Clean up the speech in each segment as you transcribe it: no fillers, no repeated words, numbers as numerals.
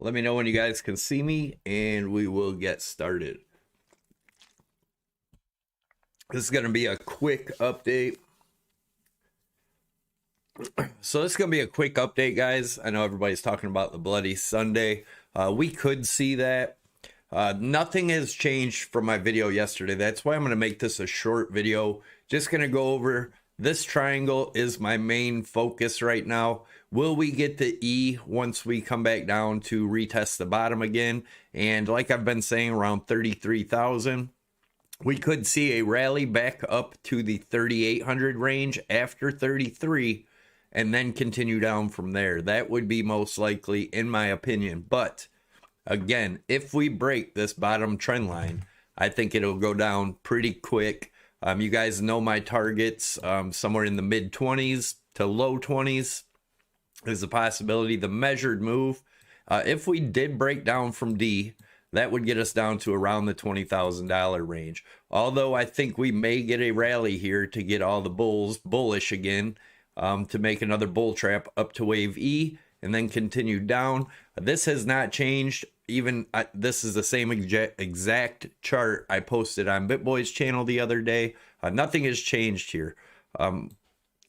Let me know when you guys can see me and we will get started. This is going to be a quick update. So this is going to be a quick update, guys. I know everybody's talking about the Bloody Sunday. We could see that. Nothing has changed from my video yesterday. That's why I'm going to make this a short video. Just going to go over this triangle is my main focus right now. Will we get the E once we come back down to retest the bottom again? And like I've been saying, around 33,000. We could see a rally back up to the 3,800 range after 33 and then continue down from there. That would be most likely, in my opinion. But again, if we break this bottom trend line, I think it'll go down pretty quick. You guys know my targets, somewhere in the mid 20s to low 20s is a possibility. The measured move, if we did break down from D, that would get us down to around the $20,000 range. Although I think we may get a rally here to get all the bulls bullish again, to make another bull trap up to wave E and then continue down. This has not changed. Even this is the same exact chart I posted on BitBoy's channel the other day. Nothing has changed here.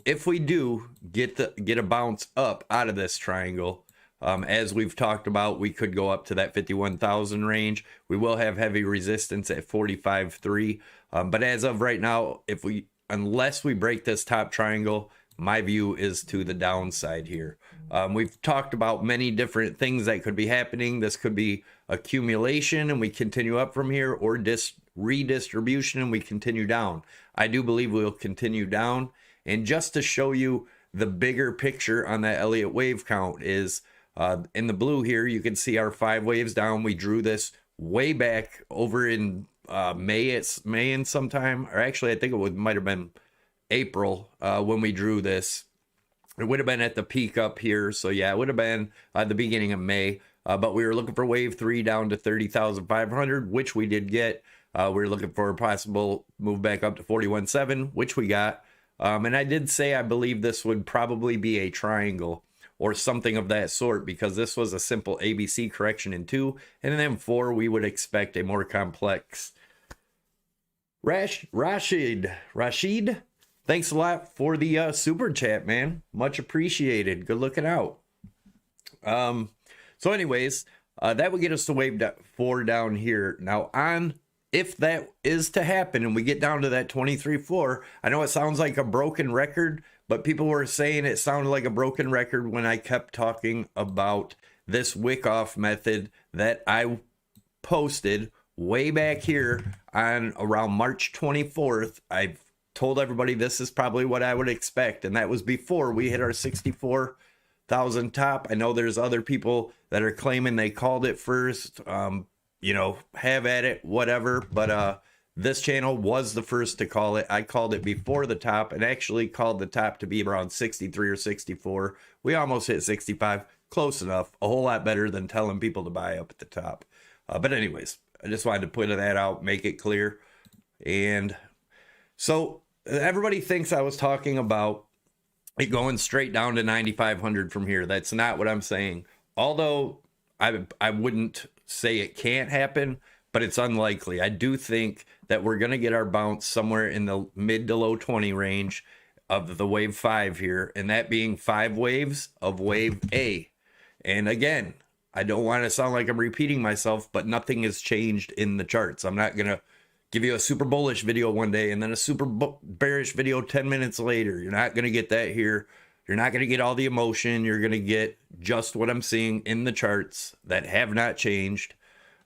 If we do get a bounce up out of this triangle, as we've talked about, we could go up to that 51,000 range. We will have heavy resistance at 45.3. But as of right now, unless we break this top triangle, my view is to the downside here. We've talked about many different things that could be happening. This could be accumulation and we continue up from here, or redistribution and we continue down. I do believe we'll continue down. And just to show you the bigger picture on that Elliott wave count is in the blue here, you can see our 5 waves down. We drew this way back over in May and sometime, or actually I think it might have been April when we drew this. It would have been at the peak up here. So yeah, it would have been the beginning of May. But we were looking for wave 3 down to 30,500, which we did get. We were looking for a possible move back up to 41.7, which we got. And I did say I believe this would probably be a triangle or something of that sort, because this was a simple ABC correction in 2. And then 4, we would expect a more complex. Rashid, thanks a lot for the super chat, man. Much appreciated. Good looking out. So anyways, that would get us to wave 4 down here. Now if that is to happen and we get down to that 23.4, I know it sounds like a broken record, but people were saying it sounded like a broken record when I kept talking about this wick off method that I posted way back here on around March 24th. I've told everybody this is probably what I would expect, and that was before we hit our 64,000 top. I know there's other people that are claiming they called it first. You know, have at it, whatever. But this channel was the first to call it. I called it before the top, and actually called the top to be around 63 or 64. We almost hit 65. Close enough. A whole lot better than telling people to buy up at the top. But anyways, I just wanted to put that out, make it clear. And so everybody thinks I was talking about it going straight down to 9,500 from here. That's not what I'm saying. Although I wouldn't say it can't happen, but it's unlikely. I do think that we're going to get our bounce somewhere in the mid to low 20 range of the wave 5 here, and that being 5 waves of wave A. And again, I don't want to sound like I'm repeating myself, but nothing has changed in the charts. I'm not going to give you a super bullish video one day and then a super bearish video 10 minutes later. You're not going to get that here. You're not going to get all the emotion. You're going to get just what I'm seeing in the charts that have not changed.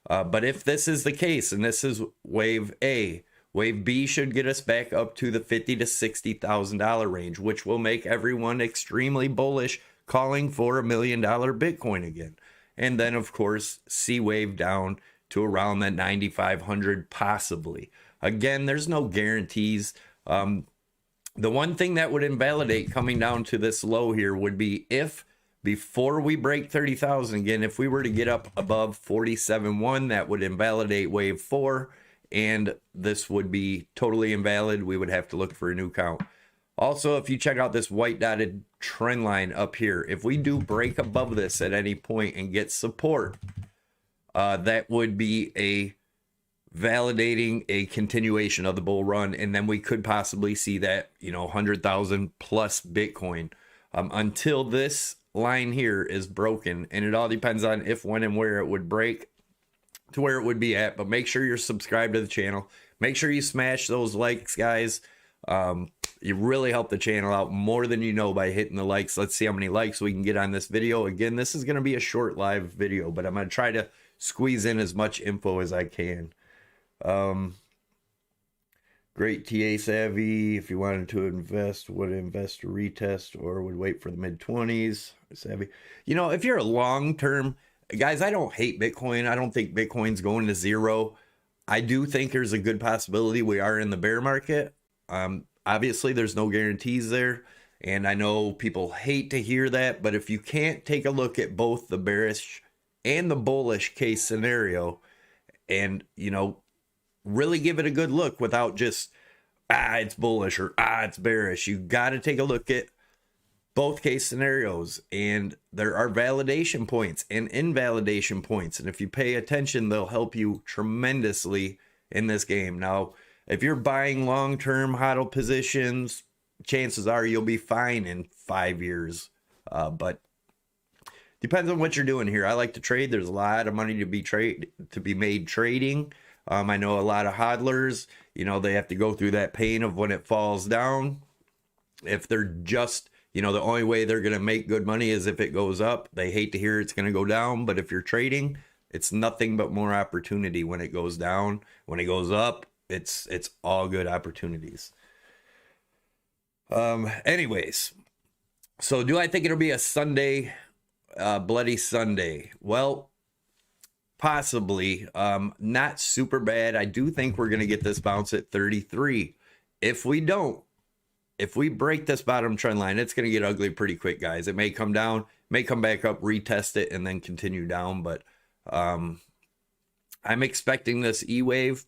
But if this is the case, and this is wave A, wave B should get us back up to the $50,000 to $60,000 range, which will make everyone extremely bullish, calling for $1 million Bitcoin again. And then, of course, C wave down to around that 9,500 possibly. Again, there's no guarantees. The one thing that would invalidate coming down to this low here would be if before we break 30,000 again, if we were to get up above 47.1, that would invalidate wave 4. and this would be totally invalid. We would have to look for a new count. Also, if you check out this white dotted trend line up here, if we do break above this at any point and get support, that would be a validating a continuation of the bull run, and then we could possibly see that, you know, 100,000 plus Bitcoin. Until this line here is broken, and it all depends on if, when, and where it would break to where it would be at. But make sure you're subscribed to the channel. Make sure you smash those likes, guys. You really help the channel out more than you know by hitting the likes. Let's see how many likes we can get on this video. Again, this is going to be a short live video, but I'm going to try to squeeze in as much info as I can. Great TA savvy. If you wanted to invest, would invest or retest, or would wait for the mid-20s. Savvy. You know, if you're a long-term, guys, I don't hate Bitcoin. I don't think Bitcoin's going to zero. I do think there's a good possibility we are in the bear market. Obviously, there's no guarantees there, and I know people hate to hear that, but if you can't take a look at both the bearish and the bullish case scenario and, you know, really give it a good look without just, it's bullish or, it's bearish. You got to take a look at both case scenarios, and there are validation points and invalidation points, and if you pay attention, they'll help you tremendously in this game. Now, if you're buying long-term hodl positions, chances are you'll be fine in 5 years. But depends on what you're doing here. I like to trade. There's a lot of money to be made trading. I know a lot of hodlers, you know, they have to go through that pain of when it falls down. If they're just, you know, the only way they're going to make good money is if it goes up. They hate to hear it's going to go down, but if you're trading, it's nothing but more opportunity when it goes down. When it goes up, it's all good opportunities. Anyways, so do I think it'll be a Sunday, Bloody Sunday? Well, possibly. Not super bad. I do think we're going to get this bounce at 33. If we don't, if we break this bottom trend line, it's going to get ugly pretty quick, guys. It may come down, may come back up, retest it, and then continue down. But I'm expecting this E-wave.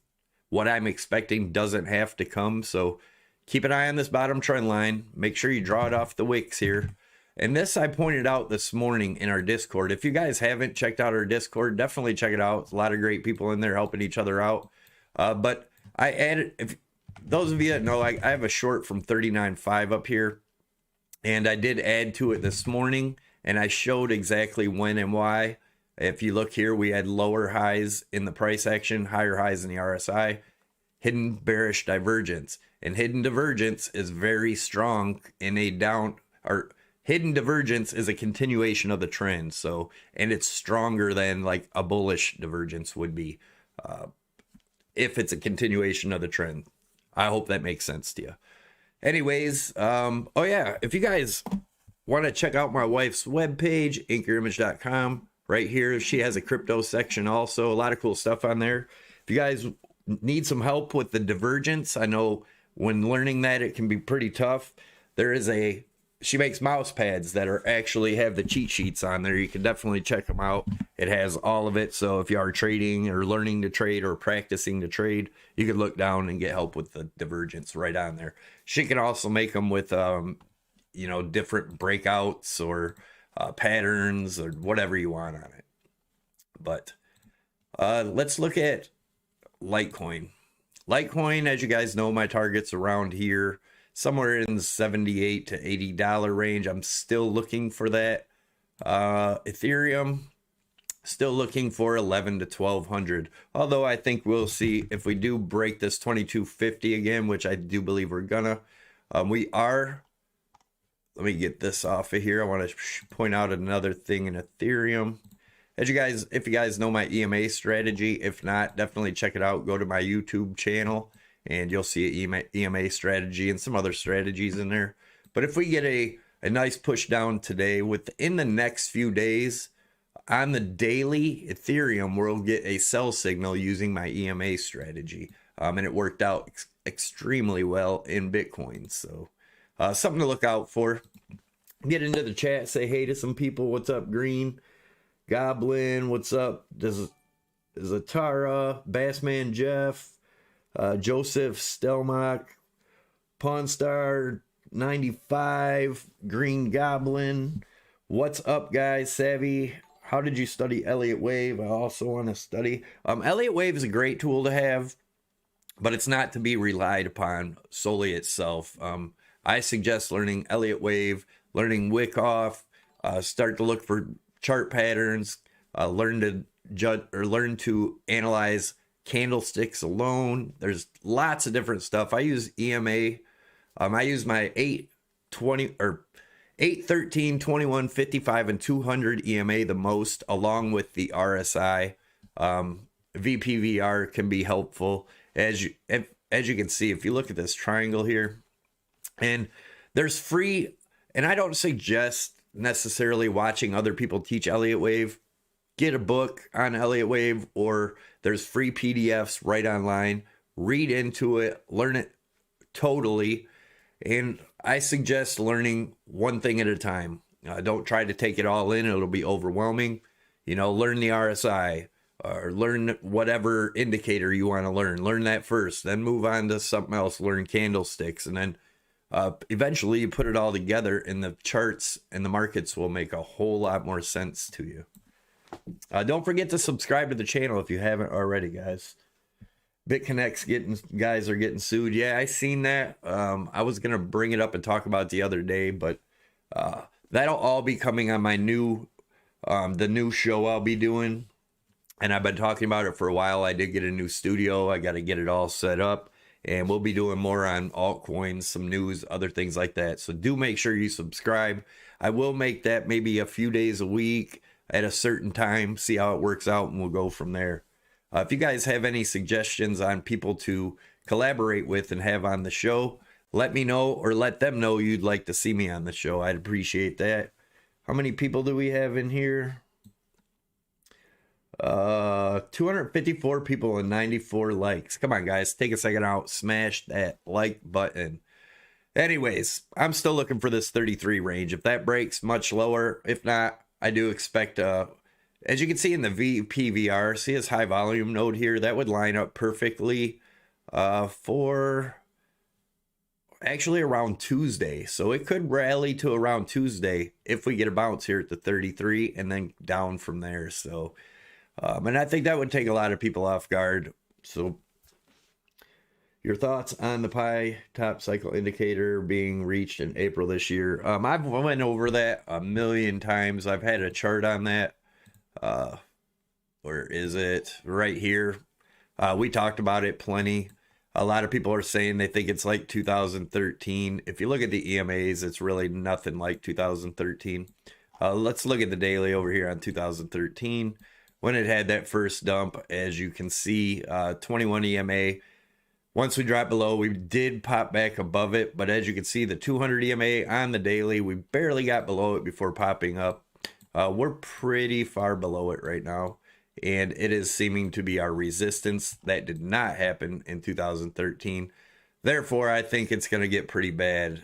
What I'm expecting doesn't have to come, so keep an eye on this bottom trend line. Make sure you draw it off the wicks here. And this I pointed out this morning in our Discord. If you guys haven't checked out our Discord, definitely check it out. It's a lot of great people in there helping each other out. But I added, if those of you that know, I have a short from 39.5 up here, and I did add to it this morning, and I showed exactly when and why. If you look here, we had lower highs in the price action, higher highs in the RSI, hidden bearish divergence. And hidden divergence is very strong in a down, or hidden divergence is a continuation of the trend. So, and it's stronger than like a bullish divergence would be if it's a continuation of the trend. I hope that makes sense to you. Anyways, oh yeah, if you guys want to check out my wife's webpage, anchorimage.com, right here, she has a crypto section also, a lot of cool stuff on there. If you guys need some help with the divergence, I know when learning that it can be pretty tough. She makes mouse pads that are actually have the cheat sheets on there. You can definitely check them out. It has all of it. So if you are trading or learning to trade or practicing to trade, you can look down and get help with the divergence right on there. She can also make them with, you know, different breakouts or patterns or whatever you want on it. But let's look at Litecoin. Litecoin, as you guys know, my target's around here, somewhere in the $78 to $80 range. I'm still looking for that. Ethereum, still looking for 11 to 1200. Although I think we'll see if we do break this 2250 again, which I do believe we're gonna. We are. Let me get this off of here. I want to point out another thing in Ethereum. As you guys, if you guys know my EMA strategy, if not, definitely check it out. Go to my YouTube channel and you'll see an EMA strategy and some other strategies in there. But if we get a nice push down today, within the next few days, on the daily Ethereum, we'll get a sell signal using my EMA strategy. And it worked out extremely well in Bitcoin. So something to look out for. Get into the chat, say hey to some people. What's up, Green? Goblin, what's up? Zatara, Bassman Jeff, Joseph Stelmach, Pawn Star 95, Green Goblin. What's up, guys? Savvy, how did you study Elliott Wave? I also want to study. Elliott Wave is a great tool to have, but it's not to be relied upon solely itself. I suggest learning Elliott Wave, learning Wyckoff, start to look for chart patterns, learn to judge or learn to analyze candlesticks alone. There's lots of different stuff. I use EMA. I use my 8, 20, or 8, 13, 21, 55, and 200 EMA the most, along with the RSI. VPVR can be helpful. As you can see, if you look at this triangle here, and there's free, and I don't suggest necessarily watching other people teach Elliott Wave. Get a book on Elliott Wave, or there's free PDFs right online. Read into it, learn it totally. And I suggest learning one thing at a time. Don't try to take it all in. It'll be overwhelming. Learn the RSI or learn whatever indicator you want to learn. Learn that first, then move on to something else. Learn candlesticks, and then eventually you put it all together, and the charts and the markets will make a whole lot more sense to you. Don't forget to subscribe to the channel if you haven't already, guys. BitConnect's guys are getting sued. Yeah, I seen that. I was gonna bring it up and talk about it the other day, but that'll all be coming on my new the new show I'll be doing, and I've been talking about it for a while. I did get a new studio. I got to get it all set up, and we'll be doing more on altcoins, some news, other things like that. So do make sure you subscribe. I will make that maybe a few days a week at a certain time, see how it works out, and we'll go from there. If you guys have any suggestions on people to collaborate with and have on the show, let me know, or let them know you'd like to see me on the show. I'd appreciate that. How many people do we have in here? 254 people and 94 likes. Come on, guys, take a second out, smash that like button. Anyways, I'm still looking for this 33 range. If that breaks, much lower. If not, I do expect as you can see in the VPVR, see this high volume node here? That would line up perfectly for actually around Tuesday. So it could rally to around Tuesday if we get a bounce here at the 33 and then down from there. So, and I think that would take a lot of people off guard. So your thoughts on the Pi top cycle indicator being reached in April this year? I've went over that a million times. I've had a chart on that. Where is it? Right here. We talked about it plenty. A lot of people are saying they think it's like 2013. If you look at the EMAs, it's really nothing like 2013. Let's look at the daily over here on 2013 when it had that first dump. As you can see, 21 EMA. Once we dropped below, we did pop back above it, but as you can see, the 200 EMA on the daily, we barely got below it before popping up. We're pretty far below it right now, and it is seeming to be our resistance. That did not happen in 2013. Therefore, I think it's going to get pretty bad.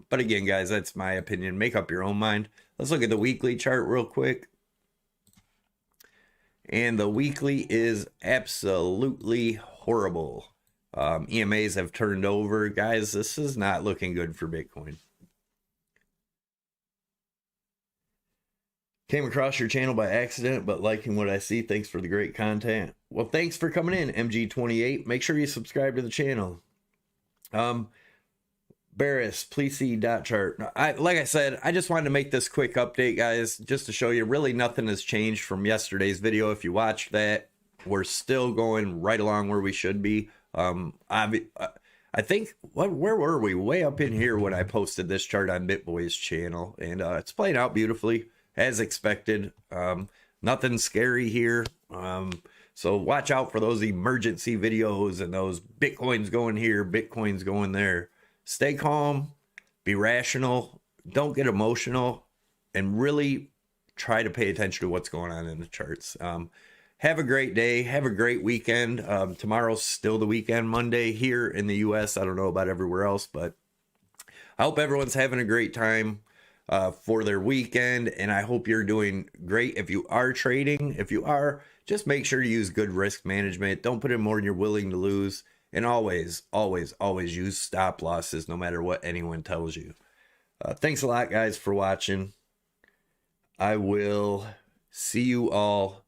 But again, guys, that's my opinion. Make up your own mind. Let's look at the weekly chart real quick. And the weekly is absolutely horrible. EMAs have turned over. Guys, this is not looking good for Bitcoin. Came across your channel by accident, but liking what I see. Thanks for the great content. Well, thanks for coming in, MG28. Make sure you subscribe to the channel. Barris, please see dot chart. Like I said, I just wanted to make this quick update, guys, just to show you really nothing has changed from yesterday's video. If you watched that, we're still going right along where we should be. I think, where were we? Way up in here when I posted this chart on BitBoy's channel, and it's playing out beautifully as expected. Nothing scary here. So watch out for those emergency videos and those Bitcoins going here, Bitcoins going there. Stay calm, be rational, don't get emotional, and really try to pay attention to what's going on in the charts. Have a great day. Have a great weekend. Tomorrow's still the weekend, Monday here in the US. I don't know about everywhere else, but I hope everyone's having a great time for their weekend, and I hope you're doing great. If you are trading, if you are, just make sure you use good risk management. Don't put in more than you're willing to lose. And always, always, always use stop losses no matter what anyone tells you. Thanks a lot, guys, for watching. I will see you all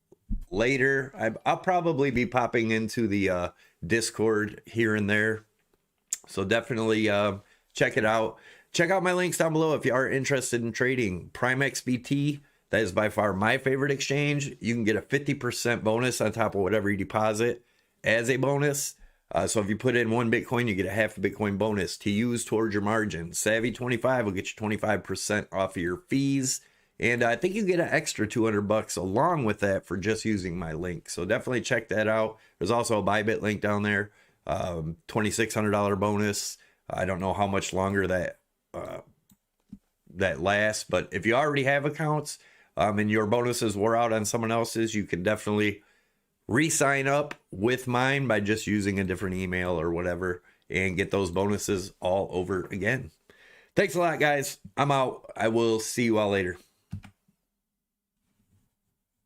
later. I'll probably be popping into the Discord here and there. So definitely check it out. Check out my links down below if you are interested in trading PHEMEX BT. That is by far my favorite exchange. You can get a 50% bonus on top of whatever you deposit as a bonus. So if you put in 1 Bitcoin, you get a half a Bitcoin bonus to use towards your margin. Savvy 25 will get you 25% off of your fees. And I think you get an extra $200 along with that for just using my link. So definitely check that out. There's also a BYBIT link down there. $2,600 bonus. I don't know how much longer that lasts, but if you already have accounts and your bonuses wore out on someone else's, you can definitely re-sign up with mine by just using a different email or whatever and get those bonuses all over again. Thanks a lot, guys. I'm out. I will see you all later.